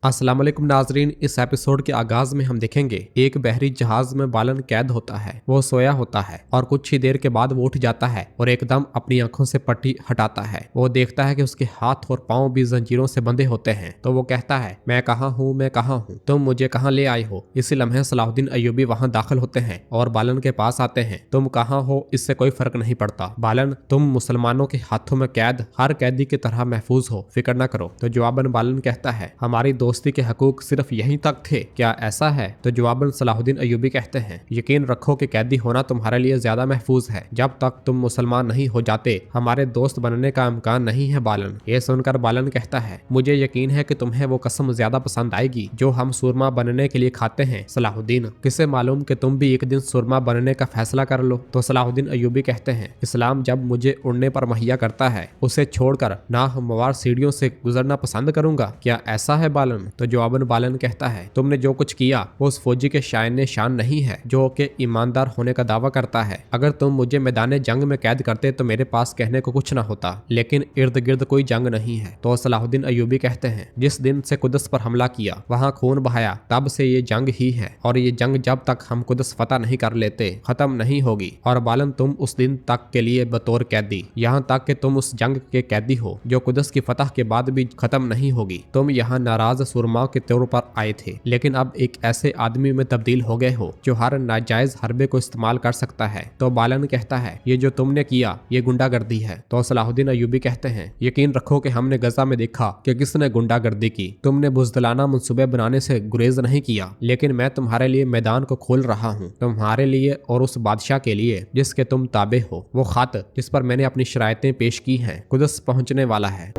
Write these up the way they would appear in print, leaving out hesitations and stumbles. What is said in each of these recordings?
अस्सलाम वालेकुम नाजरीन। इस एपिसोड के आगाज में हम देखेंगे एक बहरी जहाज में बालन कैद होता है। वो सोया होता है और कुछ ही देर के बाद वो उठ जाता है और एकदम अपनी आंखों से पट्टी हटाता है। वो देखता है कि उसके हाथ और पांव भी जंजीरों से बंधे होते हैं। तो वो कहता है, मैं कहाँ हूँ, मैं कहाँ हूँ, तुम मुझे कहाँ ले आए हो। इसी लम्हे सलाहुद्दीन अय्यूबी वहाँ दाखिल होते हैं और बालन के पास आते हैं। तुम कहाँ हो इससे कोई फर्क नहीं पड़ता बालन, तुम मुसलमानों के हाथों में कैद हर कैदी की तरह महफूज हो, फिक्र न करो। तो जवाबन बालन कहता है, हमारी दोस्ती के हकूक सिर्फ यहीं तक थे, क्या ऐसा है? तो जवाबन सलाहुद्दीन अय्यूबी कहते हैं, यकीन रखो कि कैदी होना तुम्हारे लिए ज्यादा महफूज है। जब तक तुम मुसलमान नहीं हो जाते हमारे दोस्त बनने का इम्कान नहीं है बालन। ये सुनकर बालन कहता है, मुझे यकीन है कि तुम्हें वो कसम ज्यादा पसंद आएगी जो हम सुरमा बनने के लिए खाते हैं। सलाहुद्दीन, किसे मालूम कि तुम भी एक दिन सुरमा बनने का फैसला कर लो। तो सलाहुद्दीन अय्यूबी कहते हैं, इस्लाम जब मुझे उड़ने पर मुहैया करता है उसे छोड़कर नाहमवार सीढ़ियों से गुजरना पसंद करूंगा, क्या ऐसा है बालन? तो जवाबन बालन कहता है, तुमने जो कुछ किया वो उस फौजी के शान शान नहीं है जो कि ईमानदार होने का दावा करता है। अगर तुम मुझे मैदान जंग में कैद करते तो मेरे पास कहने को कुछ ना होता, लेकिन इर्द गिर्द कोई जंग नहीं है। तो सलाहुद्दीन अय्यूबी कहते हैं, जिस दिन से कुदस पर हमला किया वहाँ खून बहाया तब से ये जंग ही है और ये जंग जब तक हम कुदस फतह नहीं कर लेते खत्म नहीं होगी। और बालन, तुम उस दिन तक के लिए बतौर कैदी, यहाँ तक कि तुम उस जंग के कैदी हो जो कुदस की फतह के बाद भी खत्म नहीं होगी। तुम यहाँ नाराज सुरमा के तौर पर आए थे, लेकिन अब एक ऐसे आदमी में तब्दील हो गए हो जो हर नाजायज हरबे को इस्तेमाल कर सकता है। तो बालन कहता है, ये जो तुमने किया ये गुंडागर्दी है। तो सलाहुद्दीन अय्यूबी कहते हैं, यकीन रखो कि हमने गजा में देखा कि किसने गुंडागर्दी की। तुमने बुज़दिलाना मंसूबे बनाने से गुरेज नहीं किया, लेकिन मैं तुम्हारे लिए मैदान को खोल रहा हूँ, तुम्हारे लिए और उस बादशाह के लिए जिसके तुम ताबे हो। वो खत जिस पर मैंने अपनी शरायतें पेश की हैं कुदस पहुंचने वाला है।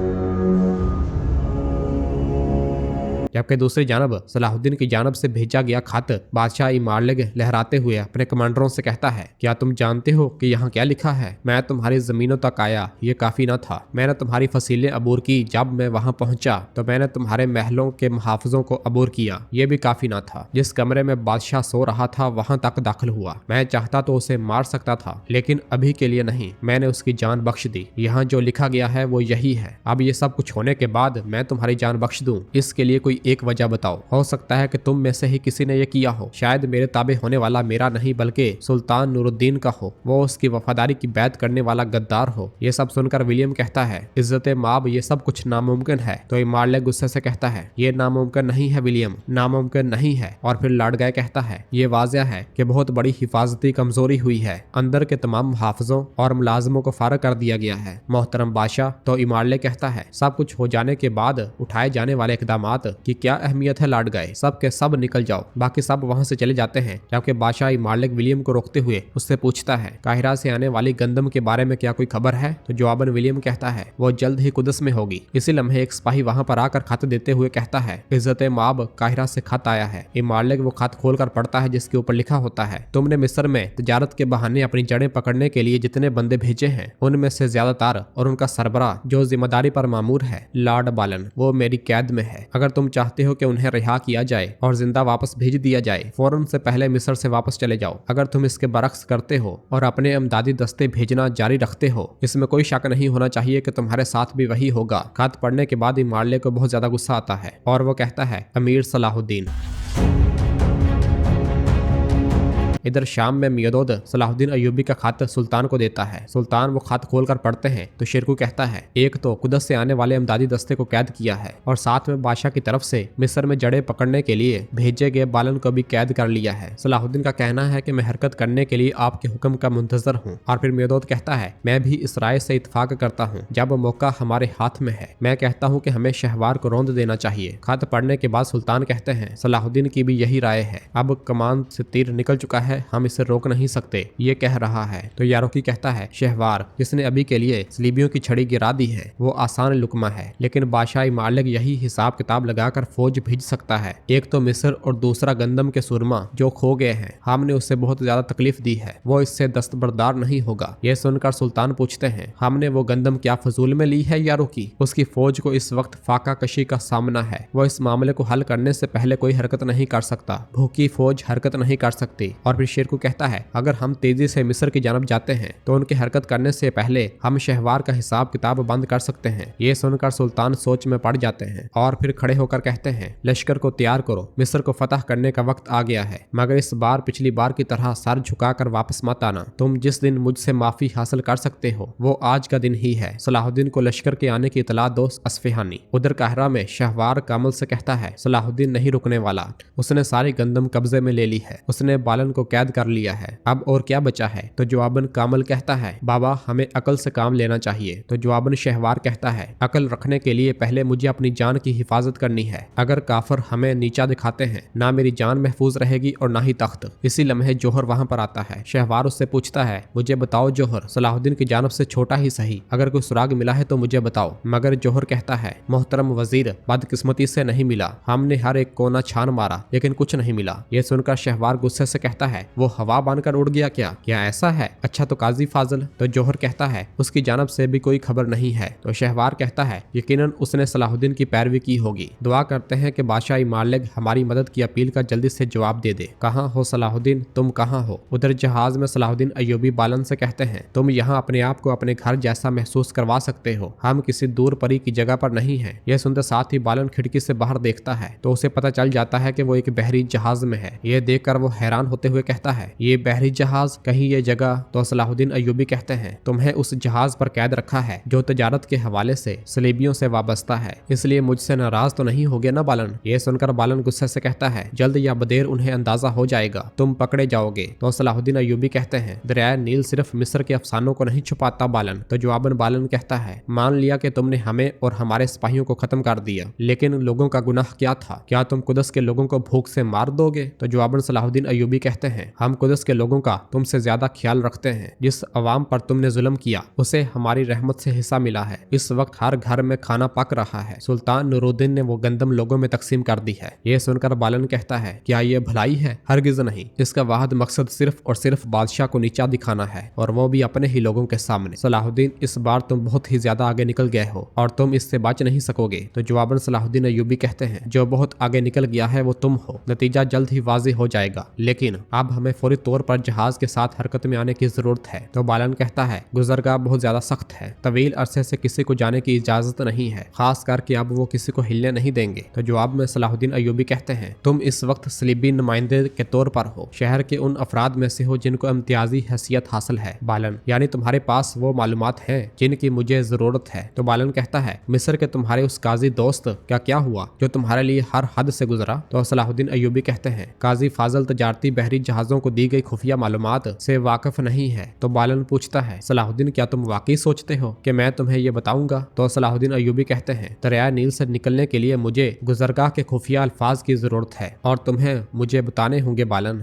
जबकि दूसरी जानब सलाहुद्दीन की जानब से भेजा गया खत बादशाह इमारलेग लहराते हुए अपने कमांडरों से कहता है, क्या तुम जानते हो कि यहाँ क्या लिखा है? मैं तुम्हारी जमीनों तक आया ये काफी न था, मैंने तुम्हारी फसीलें अबूर की। जब मैं वहाँ पहुंचा तो मैंने तुम्हारे महलों के मुहाफिजों को अबूर किया, ये भी काफी न था। जिस कमरे में बादशाह सो रहा था वहाँ तक दाखिल हुआ। मैं चाहता तो उसे मार सकता था, लेकिन अभी के लिए नहीं, मैंने उसकी जान बख्श दी। यहाँ जो लिखा गया है वो यही है। अब ये सब कुछ होने के बाद मैं तुम्हारी जान बख्श दूं, इसके लिए कोई एक वजह बताओ। हो सकता है कि तुम में से ही किसी ने ये किया हो। शायद मेरे ताबे होने वाला मेरा नहीं बल्कि सुल्तान नूरुद्दीन का हो, वो उसकी वफादारी की बैत करने वाला गद्दार हो। ये सब सुनकर विलियम कहता है, इज्जत माब ये सब कुछ नामुमकिन है। तो इमारले गुस्से से कहता है, ये नामुमकिन नहीं है विलियम, नामुमकिन नहीं है। और फिर लड़ गए कहता है, ये वाज़ह है कि बहुत बड़ी हिफाजती कमजोरी हुई है। अंदर के तमाम मुहाफिजों और मुलाजमों को फारग कर दिया गया है मोहतरम बादशाह। तो इमारले कहता है, सब कुछ हो जाने के बाद उठाए जाने वाले इकदामात की क्या अहमियत है लाड गए, सब के सब निकल जाओ। बाकी सब वहां से चले जाते हैं, जबकि बादशाह मालिक विलियम को रोकते हुए उससे पूछता है, काहिरा से आने वाली गंदम के बारे में क्या कोई खबर है? तो जवाबन विलियम कहता है, वो जल्द ही कुदस में होगी। इसी लम्हे एक सिपाही वहां पर आकर खत देते हुए कहता है, इज्जत माब काहिरा से खत आया है। मालिक वो खत खोलकर पढ़ता है जिसके ऊपर लिखा होता है, तुमने मिस्र में तजारत के बहाने अपनी जड़ें पकड़ने के लिए जितने बंदे भेजे हैं उनमें से ज्यादातर और उनका सरबराह जो जिम्मेदारी पर मामूर है लॉर्ड बालन, वो मेरी कैद में है। अगर तुम चाहते हो कि उन्हें रिहा किया जाए और जिंदा वापस भेज दिया जाए, फौरन से पहले मिस्र से वापस चले जाओ। अगर तुम इसके बरक्स करते हो और अपने इमदादी दस्ते भेजना जारी रखते हो, इसमें कोई शक नहीं होना चाहिए कि तुम्हारे साथ भी वही होगा। खत पढ़ने के बाद इमारले को बहुत ज्यादा गुस्सा आता है और वो कहता है, अमीर सलाहुद्दीन। इधर शाम में मियादोद सलाहुद्दीन अय्यूबी का खत सुल्तान को देता है। सुल्तान वो खत खोलकर पढ़ते हैं तो शेरकू कहता है, एक तो कुदस से आने वाले इमदादी दस्ते को कैद किया है और साथ में बादशाह की तरफ से मिस्र में जड़ें पकड़ने के लिए भेजे गए बालन को भी कैद कर लिया है। सलाहुद्दीन का कहना है कि मैं हरकत करने के लिए आपके हुक्म का मुंतजर हूँ। और फिर मियादोद कहता है, मैं भी इस राय से इत्फाक करता हूँ, जब मौका हमारे हाथ में है मैं कहता हूँ कि हमें शहवार को रौंद देना चाहिए। खत पढ़ने के बाद सुल्तान कहते हैं, सलाहुद्दीन की भी यही राय है। अब कमान से तीर निकल चुका है, हम इसे रोक नहीं सकते, ये कह रहा है। तो यारोकी कहता है, शहवार जिसने अभी के लिए सलीबियों की छड़ी गिरा दी है वो आसान लुकमा है, लेकिन बादशाह मालिक यही हिसाब किताब लगाकर फौज भेज सकता है। एक तो मिस्र और दूसरा गंदम के सुरमा जो खो गए हैं, हमने उससे बहुत ज्यादा तकलीफ दी है, वो इससे दस्तबरदार नहीं होगा। यह सुनकर सुल्तान पूछते हैं, हमने वो गंदम क्या फजूल में ली है यारोकी? उसकी फौज को इस वक्त फाका कशी का सामना है, वो इस मामले को हल करने से पहले कोई हरकत नहीं कर सकता। भूखी फौज हरकत नहीं कर सकती। और फिर शेरकू कहता है अगर हम तेजी से मिस्र की जानब जाते हैं तो उनकी हरकत करने से पहले हम शहवार का हिसाब किताब बंद कर सकते हैं। ये सुनकर सुल्तान सोच में पड़ जाते हैं और फिर खड़े होकर कहते हैं लश्कर को तैयार करो, मिस्र को फतह करने का वक्त आ गया है, मगर इस बार पिछली बार की तरह सर झुकाकर वापस मत आना। तुम जिस दिन मुझसे माफी हासिल कर सकते हो वो आज का दिन ही है। सलाहुद्दीन को लश्कर के आने की इतला दो अस्फहानी। उधर काहिरा में शहवार कामल से कहता है सलाहुद्दीन नहीं रुकने वाला, उसने सारी गंदम कब्जे में ले ली है, उसने बालन को कैद कर लिया है, अब और क्या बचा है। तो जवाबन कामल कहता है बाबा हमें अकल से काम लेना चाहिए। तो जवाबन शहवार कहता है अकल रखने के लिए पहले मुझे अपनी जान की हिफाजत करनी है। अगर काफर हमें नीचा दिखाते हैं ना मेरी जान महफूज रहेगी और ना ही तख्त। इसी लम्हे जोहर वहां पर आता है। शहवार उससे पूछता है मुझे बताओ जोहर, सलाहुद्दीन की जानब से छोटा ही सही, अगर कोई सुराग मिला है तो मुझे बताओ। मगर जोहर कहता है मोहतरम वजीर, बदकिस्मती से नहीं मिला, हमने हर एक कोना छान मारा लेकिन कुछ नहीं मिला। यह सुनकर शहवार गुस्से से कहता है वो हवा बांधकर उड़ गया क्या ऐसा है? अच्छा तो काजी फाजिल? तो जोहर कहता है उसकी जानब से भी कोई खबर नहीं है। तो शहवार कहता है यकीनन उसने सलाहुद्दीन की पैरवी की होगी। दुआ करते हैं कि बादशाह इमारलेग हमारी मदद की अपील का जल्दी से जवाब दे दे। कहाँ हो सलाहुद्दीन, तुम कहाँ हो? उधर जहाज में सलाहुद्दीन अय्यूबी बालन से कहते हैं तुम यहाँ अपने आप को अपने घर जैसा महसूस करवा सकते हो, हम किसी दूर परी की जगह पर नहीं है। यह सुनते साथ ही बालन खिड़की से बाहर देखता है तो उसे पता चल जाता है कि वो एक बहरी जहाज में है। यह देखकर वो हैरान होते हुए कहता है ये बहरी जहाज, कहीं ये जगह? तो सलाहुद्दीन अय्यूबी कहते हैं तुम्हें उस जहाज पर कैद रखा है जो तजारत के हवाले से सलीबियों से वाबस्ता है, इसलिए मुझसे नाराज तो नहीं हो गया ना बालन? ये सुनकर बालन गुस्से से कहता है जल्द या बदेर उन्हें अंदाजा हो जाएगा, तुम पकड़े जाओगे। तो सलाहुद्दीन अय्यूबी कहते हैं दरिया नील सिर्फ मिस्र के अफसानों को नहीं छुपाता बालन। तो जवाबन बालन कहता है मान लिया कि तुमने हमें और हमारे सिपाहियों को खत्म कर दिया, लेकिन लोगों का गुनाह क्या था? क्या तुम कुदस के लोगों को भूख से मार दोगे? तो जवाबन सलाहुद्दीन अय्यूबी कहते हैं हम कुदस के लोगों का तुमसे ज्यादा ख्याल रखते हैं। जिस अवाम पर तुमने जुल्म किया उसे हमारी रहमत से हिस्सा मिला है। इस वक्त हर घर में खाना पक रहा है। सुल्तान नूरुद्दीन ने वो गंदम लोगों में तकसीम कर दी है। ये सुनकर बालन कहता है क्या ये भलाई है? हरगिज नहीं, इसका वाहिद मकसद सिर्फ और सिर्फ बादशाह को नीचा दिखाना है, और वो भी अपने ही लोगों के सामने। सलाहुद्दीन इस बार तुम बहुत ही ज्यादा आगे निकल गए हो और तुम इससे बच नहीं सकोगे। तो जवाबन सलाहुद्दीन अय्यूबी कहते हैं जो बहुत आगे निकल गया है वो तुम हो, नतीजा जल्द ही वाज़ेह हो जाएगा, लेकिन अब हमें फौरी तौर पर जहाज के साथ हरकत में आने की जरूरत है। तो बालन कहता है गुजरगाह बहुत ज्यादा सख्त है, तवील अरसे से किसी को जाने की इजाजत नहीं है, खास करके अब वो किसी को हिलने नहीं देंगे। तो जवाब में सलाहुद्दीन अय्यूबी कहते हैं तुम इस वक्त सलीबी नुमाइंदे के तौर पर हो, शहर के उन अफराद में से हो जिनको इम्तियाजी हैसियत हासिल है बालन, यानी तुम्हारे पास वो मालूमात हैं जिनकी मुझे जरूरत है। तो बालन कहता है मिस्र के तुम्हारे उस काजी दोस्त का क्या हुआ जो तुम्हारे लिए हर हद से गुजरा? तो सलाहुद्दीन अय्यूबी कहते हैं काजी फाजल तजारती बहरी जहाजों को दी गई खुफिया मालूमात से वाकिफ नहीं है। तो बालन पूछता है सलाहुद्दीन क्या तुम वाकई सोचते हो कि मैं तुम्हें ये बताऊंगा? तो सलाहुद्दीन अय्यूबी कहते हैं दरिया नील से निकलने के लिए मुझे गुजरगाह के खुफिया अल्फाज की जरूरत है और तुम्हें मुझे बताने होंगे बालन।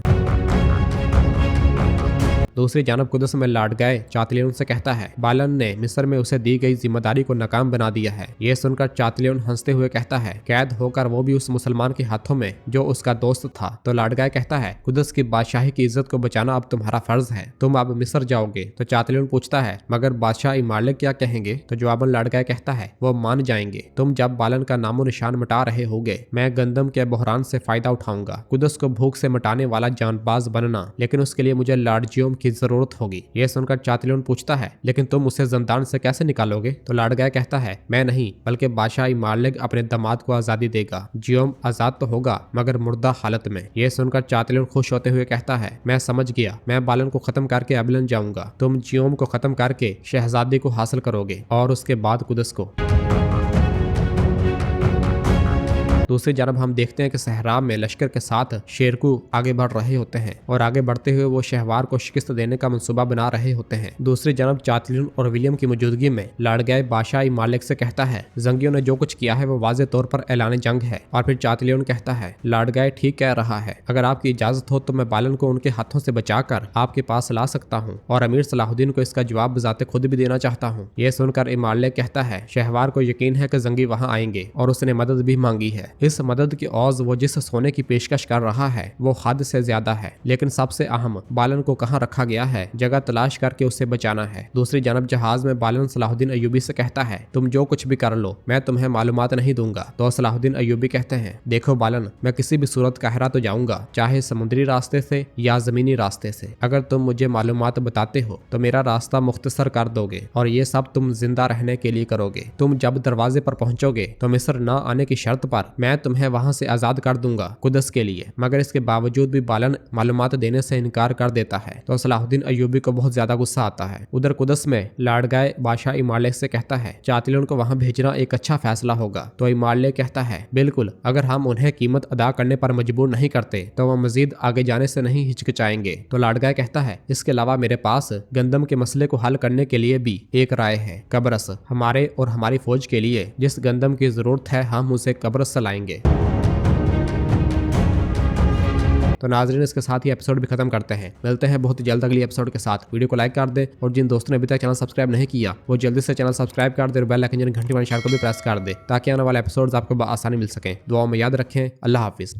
दूसरी जानब कुदस में लौट गए चातलियन से कहता है बालन ने मिस्र में उसे दी गई जिम्मेदारी को नाकाम बना दिया है। ये सुनकर चातलियन हंसते हुए कहता है कैद होकर वो भी उस मुसलमान के हाथों में जो उसका दोस्त था। तो लाडगाय कहता है कुदस की बादशाही की इज्जत को बचाना अब तुम्हारा फर्ज है, तुम अब मिस्र जाओगे। तो चातलियन पूछता है मगर बादशाह इमारलेग क्या कहेंगे? तो जवाबन लाडगाय कहता है वो मान जाएंगे, तुम जब बालन का नामो निशान मिटा रहे होगे मैं गंदम के बहरान से फायदा उठाऊंगा। कुदस को भूख से मिटाने वाला जानबाज बनना, लेकिन उसके लिए मुझे लॉर्ड जियोम की जरूरत होगी। यह सुनकर चातलियन पूछता है लेकिन तुम उसे जंदान से कैसे निकालोगे? तो लाडगाय कहता है मैं नहीं बल्कि बादशाह इमारलेग अपने दामाद को आजादी देगा। जियोम आजाद तो होगा मगर मुर्दा हालत में। यह सुनकर चातलियन खुश होते हुए कहता है मैं समझ गया, मैं बालन को खत्म करके अबलन जाऊंगा, तुम जियोम को खत्म करके शहजादी को हासिल करोगे और उसके बाद कुदस को। दूसरी जानब हम देखते हैं कि सहरा में लश्कर के साथ शेरकू आगे बढ़ रहे होते हैं और आगे बढ़ते हुए वो शहवार को शिकस्त देने का मंसूबा बना रहे होते हैं। दूसरी जानब चातलियन और विलियम की मौजूदगी में लाडगाय बादशाह मालिक से कहता है जंगियों ने जो कुछ किया है वो वाज़ेह तौर पर ऐलान जंग है। और फिर चातलियन कहता है लाडगाय ठीक कह रहा है, अगर आपकी इजाजत हो तो मैं बालन को उनके हाथों से बचाकर आपके पास ला सकता हूँ और अमीर सलाहुद्दीन को इसका जवाब बजाते खुद भी देना चाहता हूँ। यह सुनकर इमारलेग कहता है शहवार को यकीन है कि जंगी वहाँ आएंगे और उसने मदद भी मांगी है। इस मदद की औज वो जिस सोने की पेशकश कर रहा है वो हद से ज्यादा है, लेकिन सबसे अहम बालन को कहाँ रखा गया है, जगह तलाश करके उसे बचाना है। दूसरी जानब जहाज में बालन सलाहुद्दीन अय्यूबी से कहता है, तुम जो कुछ भी कर लो मैं तुम्हें मालूमात नहीं दूंगा। तो सलाहुद्दीन अय्यूबी कहते हैं, देखो बालन, मैं किसी भी सूरत कहरा तो जाऊंगा, चाहे समुद्री रास्ते से या जमीनी रास्ते से। अगर तुम मुझे मालूमात बताते हो तो मेरा रास्ता मुख्तसर कर दोगे और ये सब तुम जिंदा रहने के लिए करोगे। तुम जब दरवाजे पर पहुंचोगे तो मिस्र न आने की शर्त पर मैं तुम्हें वहां से आजाद कर दूंगा कुदस के लिए। मगर इसके बावजूद भी बालन मालूमात देने से इनकार कर देता है। तो सलाहुद्दीन अय्यूबी को बहुत ज्यादा गुस्सा आता है। उधर कुदस में लाडगाय बादशाह इमाले से कहता है, चातिलों को वहां भेजना एक अच्छा फैसला होगा। तो इमाले कहता है, बिल्कुल, अगर हम उन्हें कीमत अदा करने पर मजबूर नहीं करते तो वह मजीद आगे जाने से नहीं हिचकिचाएंगे। तो लाडगाय कहता है, इसके अलावा मेरे पास गंदम के मसले को हल करने के लिए भी एक राय है। कब्रस, हमारे और हमारी फौज के लिए जिस गंदम की जरूरत है हम उसे कब्रस से लाएंगे। तो नाज़रीन, इसके साथ ही एपिसोड भी खत्म करते हैं। मिलते हैं बहुत जल्द अगली एपिसोड के साथ। वीडियो को लाइक कर दे और जिन दोस्तों ने अभी तक चैनल सब्सक्राइब नहीं किया वो जल्दी से चैनल सब्सक्राइब कर दे और बेल आइकन घंटी वाले इशारे को भी प्रेस कर दे ताकि आने वाले एपिसोड्स आपको आसानी मिल सके। दुआओं में याद रखें। अल्लाह हाफिज।